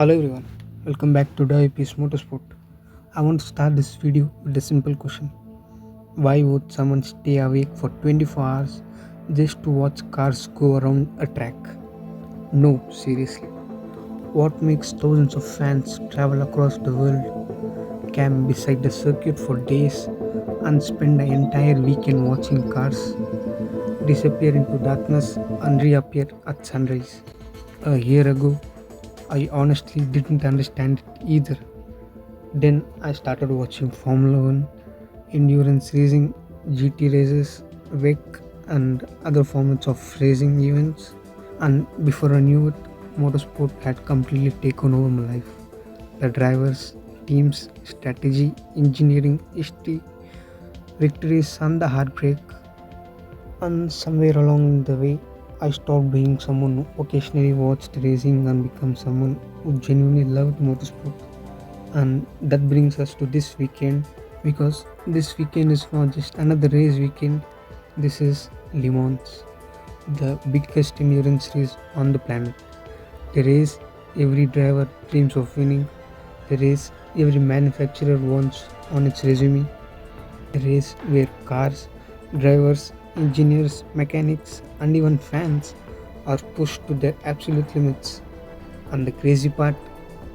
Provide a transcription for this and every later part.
Hello everyone, welcome back to DIO-PEACE Motorsport. I want to start this video with a simple question. Why would someone stay awake for 24 hours just to watch cars go around a track? No, seriously. What makes thousands of fans travel across the world, camp beside the circuit for days, and spend the entire weekend watching cars disappear into darkness and reappear at sunrise? A year ago, I honestly didn't understand it either. Then I started watching Formula One, endurance racing, GT races, WEC, and other formats of racing events. And before I knew it, motorsport had completely taken over my life. The drivers, teams, strategy, engineering, history, victories, and the heartbreak. And somewhere along the way, I stopped being someone who occasionally watched racing and became someone who genuinely loved motorsport. And that brings us to this weekend, because this weekend is not just another race weekend. This is Le Mans, the biggest endurance race on the planet. The race every driver dreams of winning, the race every manufacturer wants on its resume, the race where cars, drivers, engineers, mechanics, and even fans are pushed to their absolute limits. And the crazy part,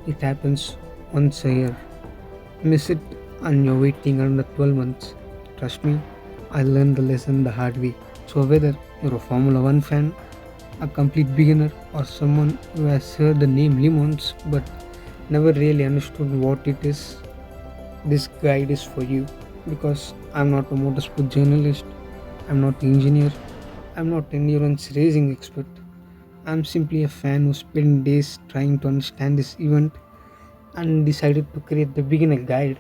it happens once a year. Miss it and you're waiting another 12 months. Trust me, I learned the lesson the hard way. So, whether you're a Formula One fan, a complete beginner, or someone who has heard the name Le Mans but never really understood what it is, this guide is for you. Because I'm not a motorsport journalist, I'm not an engineer, I'm not an endurance racing expert. I'm simply a fan who spent days trying to understand this event and decided to create the beginner guide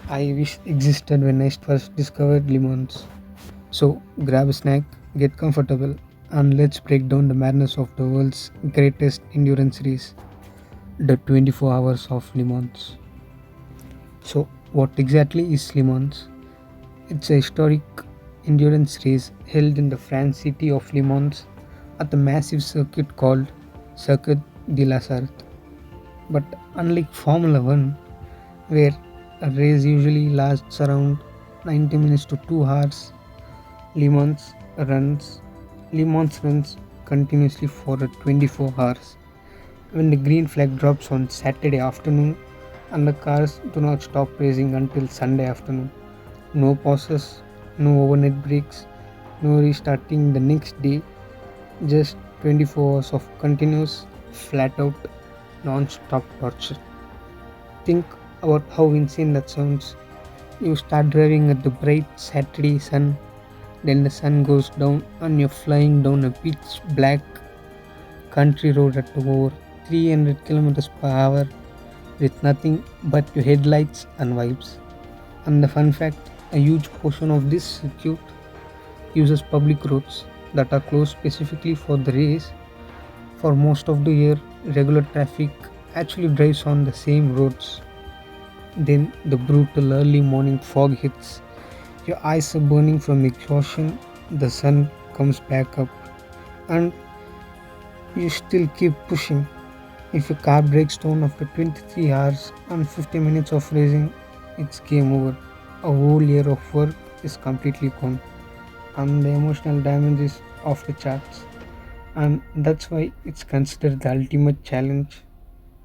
I wish existed when I first discovered lemons. So grab a snack, get comfortable, and let's break down the madness of the world's greatest endurance race, the 24 hours of Le Mans. So, what exactly is Le Mans? It's a historic endurance race held in the French city of Le Mans at a massive circuit called Circuit de la Sarthe. But unlike Formula One, where a race usually lasts around 90 minutes to 2 hours, Le Mans runs Le Mans runs continuously for 24 hours. When the green flag drops on Saturday afternoon, and the cars do not stop racing until Sunday afternoon. No pauses, no overnight breaks, no restarting the next day, just 24 hours of continuous, flat out, non stop torture. Think about how insane that sounds. You start driving at the bright Saturday sun, then the sun goes down and you're flying down a pitch black country road at over 300 kilometers per hour with nothing but your headlights and vibes. And the fun fact, a huge portion of this circuit uses public roads that are closed specifically for the race. For most of the year, regular traffic actually drives on the same roads. Then the brutal early morning fog hits. Your eyes are burning from exhaustion. The sun comes back up, and you still keep pushing. If your car breaks down after 23 hours and 50 minutes of racing, it's game over. A whole year of work is completely gone, and the emotional damage is off the charts. And that's why it's considered the ultimate challenge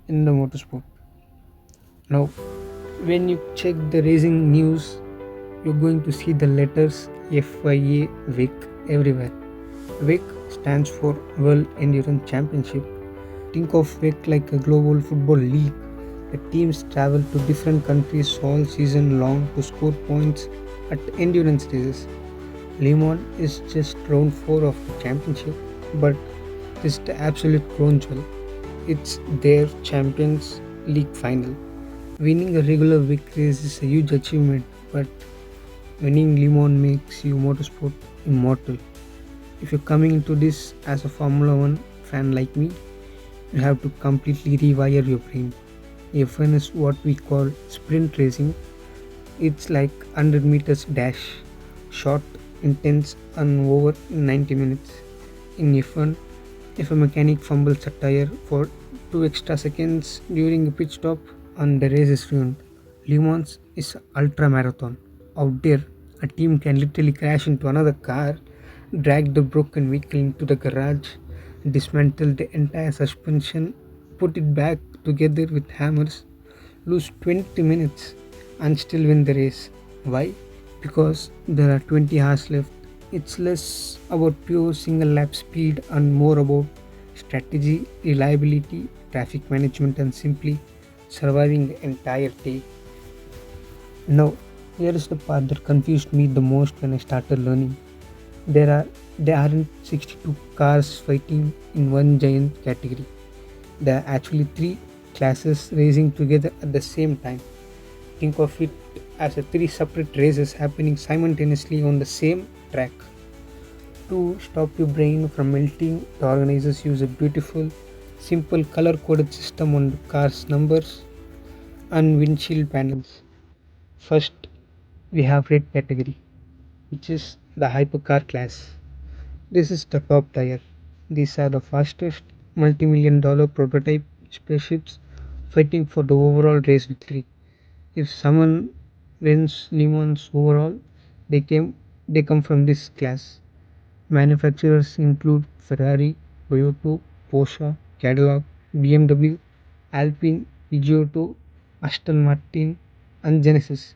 in the motorsport. Now, when you check the racing news, you're going to see the letters FIA WEC everywhere. WEC stands for World Endurance Championship. Think of WEC like a global football league. The teams travel to different countries all season long to score points at endurance races. Le Mans is just round 4 of the championship, but it's the absolute crown jewel. It's their Champions League final. Winning a regular WEC race is a huge achievement, but winning Le Mans makes you motorsport immortal. If you're coming into this as a Formula One fan like me, you have to completely rewire your brain. F1 is what we call sprint racing. It's like 100 meters dash, short, intense, and over in 90 minutes. In F1, if a mechanic fumbles a tire for 2 extra seconds during a pit stop, and the race is ruined. Le Mans is ultra marathon. Out there, a team can literally crash into another car, drag the broken vehicle into the garage, dismantle the entire suspension, put it back together with hammers, lose 20 minutes, and still win the race. Why? Because there are 20 hours left. It's less about pure single lap speed and more about strategy, reliability, traffic management, and simply surviving the entire day. Now, here is the part that confused me the most when I started learning. There are there aren't 62 cars fighting in one giant category. There are actually three classes racing together at the same time. Think of it as a three separate races happening simultaneously on the same track. To stop your brain from melting, the organizers use a beautiful, simple color coded system on the car's numbers and windshield panels. First, we have red category, which is the hypercar class. This is the top tier. These are the fastest multi-million dollar prototype spaceships fighting for the overall race victory. If someone wins Le Mans overall, they came they come from this class. Manufacturers include Ferrari, Toyota, Porsche, Cadillac, BMW, Alpine, Peugeot, Aston Martin, and Genesis.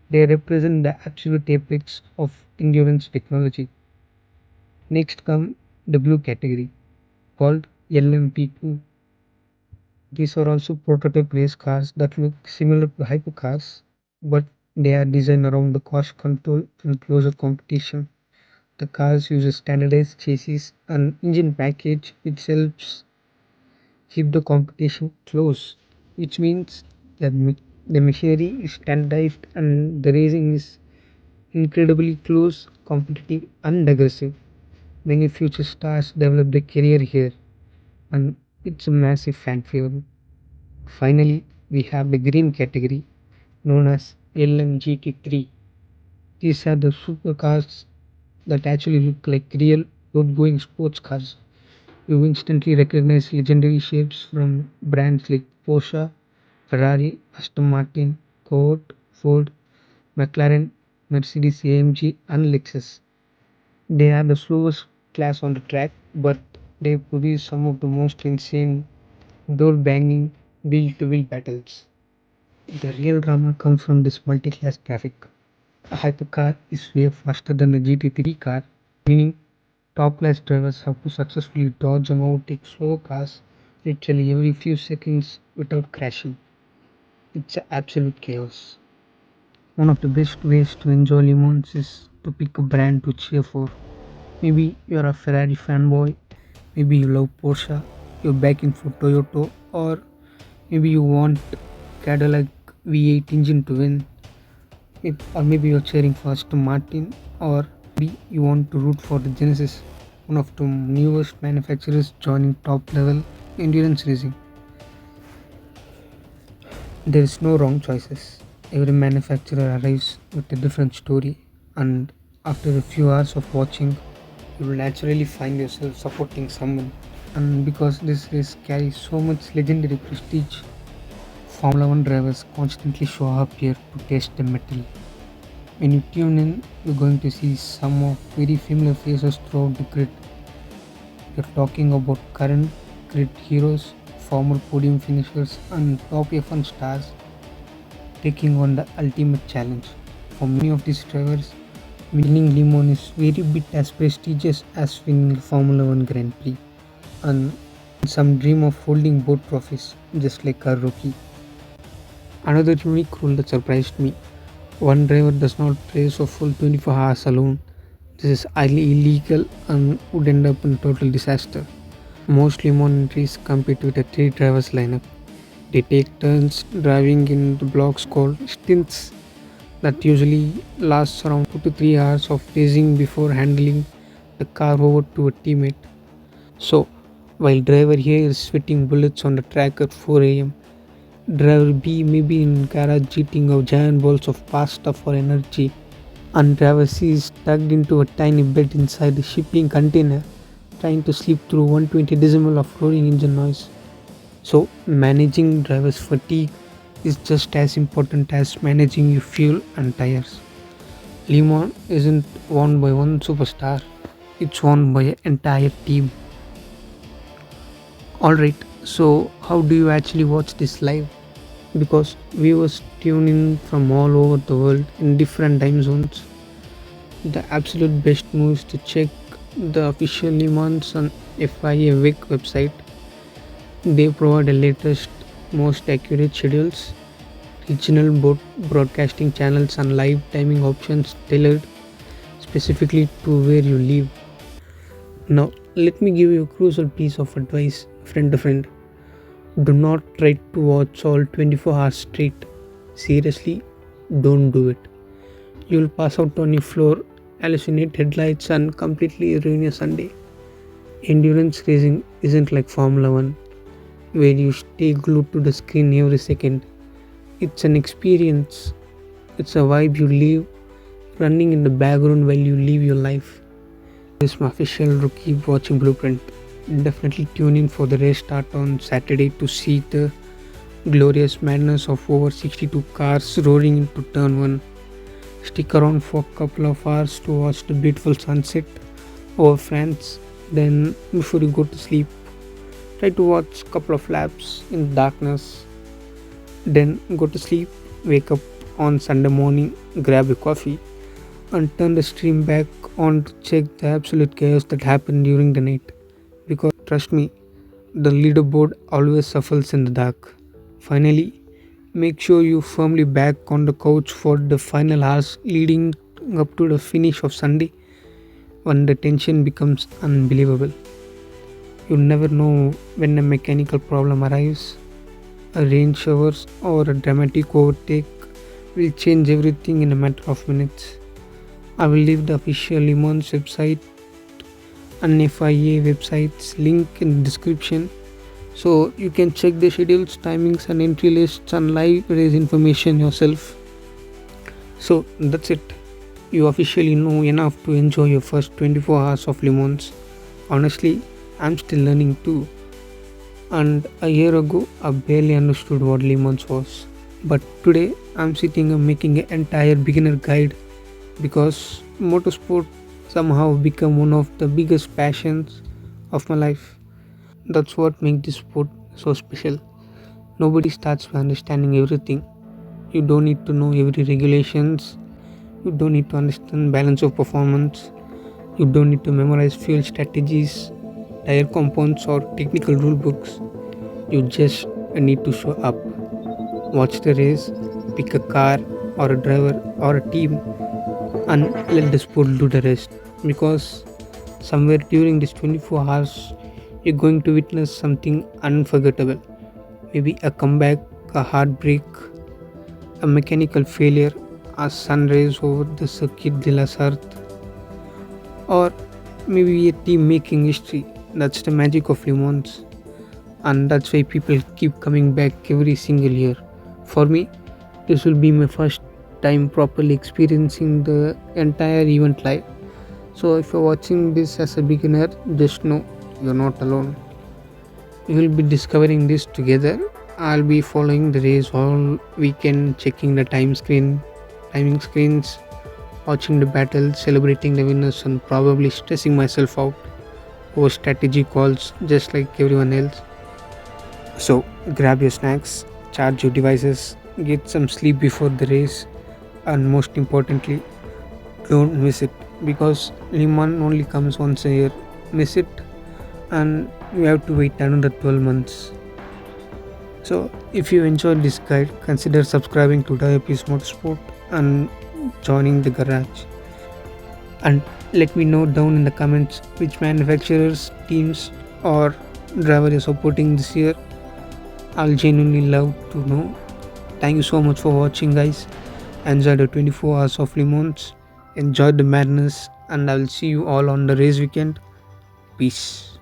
They represent the absolute apex of endurance technology. Next come the blue category called LMP2. These are also prototype race cars that look similar to hypercars, but they are designed around the cost control and closer competition. The cars use a standardized chassis and engine package which helps keep the competition close, which means that the machinery is standardized and the racing is incredibly close, competitive, and aggressive. Many future stars develop their career here, and it's a massive fan favorite. Finally, we have the green category known as LMGT3. These are the supercars that actually look like real road-going sports cars. You instantly recognize legendary shapes from brands like Porsche, Ferrari, Aston Martin, Corvette, Ford, McLaren, Mercedes AMG, and Lexus. They are the slowest class on the track, but they produce some of the most insane, door banging, wheel to wheel battles. The real drama comes from this multi class traffic. A hypercar is way faster than a GT3 car, meaning top class drivers have to successfully dodge and overtake slow cars literally every few seconds without crashing. It's absolute chaos. One of the best ways to enjoy Le Mans is to pick a brand to cheer for. Maybe you're a Ferrari fanboy, maybe you love Porsche, you're backing for Toyota, or maybe you want Cadillac V8 engine to win, or maybe you're cheering for Aston Martin, or maybe you want to root for the Genesis, one of the newest manufacturers joining top level endurance racing. There is no wrong choices. Every manufacturer arrives with a different story, and after a few hours of watching, you will naturally find yourself supporting someone. And because this race carries so much legendary prestige, Formula One drivers constantly show up here to test the metal. When you tune in, you're going to see some of very familiar faces throughout the grid. You're talking about current grid heroes, former podium finishers, and top F1 stars taking on the ultimate challenge. For many of these drivers, winning Le Mans is very bit as prestigious as winning the Formula One Grand Prix, and some dream of holding both trophies, just like a rookie. Another unique rule that surprised me: one driver does not race a full 24 hours alone. This is highly illegal and would end up in total disaster. Most Le Mans entries compete with a three drivers lineup. They take turns driving in the blocks called stints that usually lasts around 2 to 3 hours of racing before handing the car over to a teammate. So, while driver A is sweating bullets on the track at 4 am, driver B may be in garage eating of giant balls of pasta for energy, and driver C is tucked into a tiny bed inside a shipping container trying to sleep through 120 decibel of roaring engine noise. So managing driver's fatigue is just as important as managing your fuel and tires. Le Mans isn't won by one superstar, it's won by an entire team. Alright, so how do you actually watch this live? Because viewers tune in from all over the world in different time zones. The absolute best move is to check the official Le Mans on FIA WEC website. They provide the latest, most accurate schedules, regional broadcasting channels, and live timing options tailored specifically to where you live. Now, let me give you a crucial piece of advice, friend to friend. Do not try to watch all 24 hours straight. Seriously, don't do it. You will pass out on your floor, hallucinate headlights, and completely ruin your Sunday. Endurance racing isn't like Formula 1, where you stay glued to the screen every second. It's an experience, it's a vibe you live, running in the background while you live your life. This is my official rookie watching blueprint. Definitely tune in for the race start on Saturday to see the glorious madness of over 62 cars roaring into turn 1. Stick around for a couple of hours to watch the beautiful sunset over France. Then, before you go to sleep, try to watch a couple of laps in the darkness. Then, go to sleep, wake up on Sunday morning, grab a coffee, and turn the stream back on to check the absolute chaos that happened during the night. Because, trust me, the leaderboard always shuffles in the dark. Finally, make sure you firmly back on the couch for the final hours leading up to the finish of Sunday when the tension becomes unbelievable. You never know when a mechanical problem arrives, a rain showers, or a dramatic overtake will change everything in a matter of minutes. I will leave the official Le Mans website and FIA website's link in the description so you can check the schedules, timings, and entry lists and live race information yourself. So that's it. You officially know enough to enjoy your first 24 hours of Le Mans. Honestly, I'm still learning too. And a year ago, I barely understood what Le Mans was. But today, I'm sitting and making an entire beginner guide because motorsport somehow become one of the biggest passions of my life. That's what makes this sport so special. Nobody starts by understanding everything. You don't need to know every regulations. You don't need to understand balance of performance. You don't need to memorize fuel strategies, tire compounds, or technical rule books. You just need to show up, watch the race, pick a car or a driver or a team, and let the sport do the rest. Because somewhere during these 24 hours, you're going to witness something unforgettable. Maybe a comeback, a heartbreak, a mechanical failure, a sunrise over the Circuit de la Sarthe, or maybe a team making history. That's the magic of Le Mans, and that's why people keep coming back every single year. For me, this will be my first time properly experiencing the entire event live. So, if you're watching this as a beginner, just know you're not alone. We will be discovering this together. I'll be following the race all weekend, checking the timing screens, watching the battles, celebrating the winners, and probably stressing myself out over strategy calls just like everyone else. So grab your snacks, charge your devices, get some sleep before the race, and most importantly, don't miss it because Le Mans only comes once a year. Miss it, and you have to wait another 12 months. So, if you enjoyed this guide, consider subscribing to DIO-PEACE Motorsport and joining the garage. And let me know down in the comments which manufacturers, teams, or driver you're supporting this year. I'll genuinely love to know. Thank you so much for watching, guys. Enjoy the 24 hours of Le Mans. Enjoy the madness, and I will see you all on the race weekend. Peace.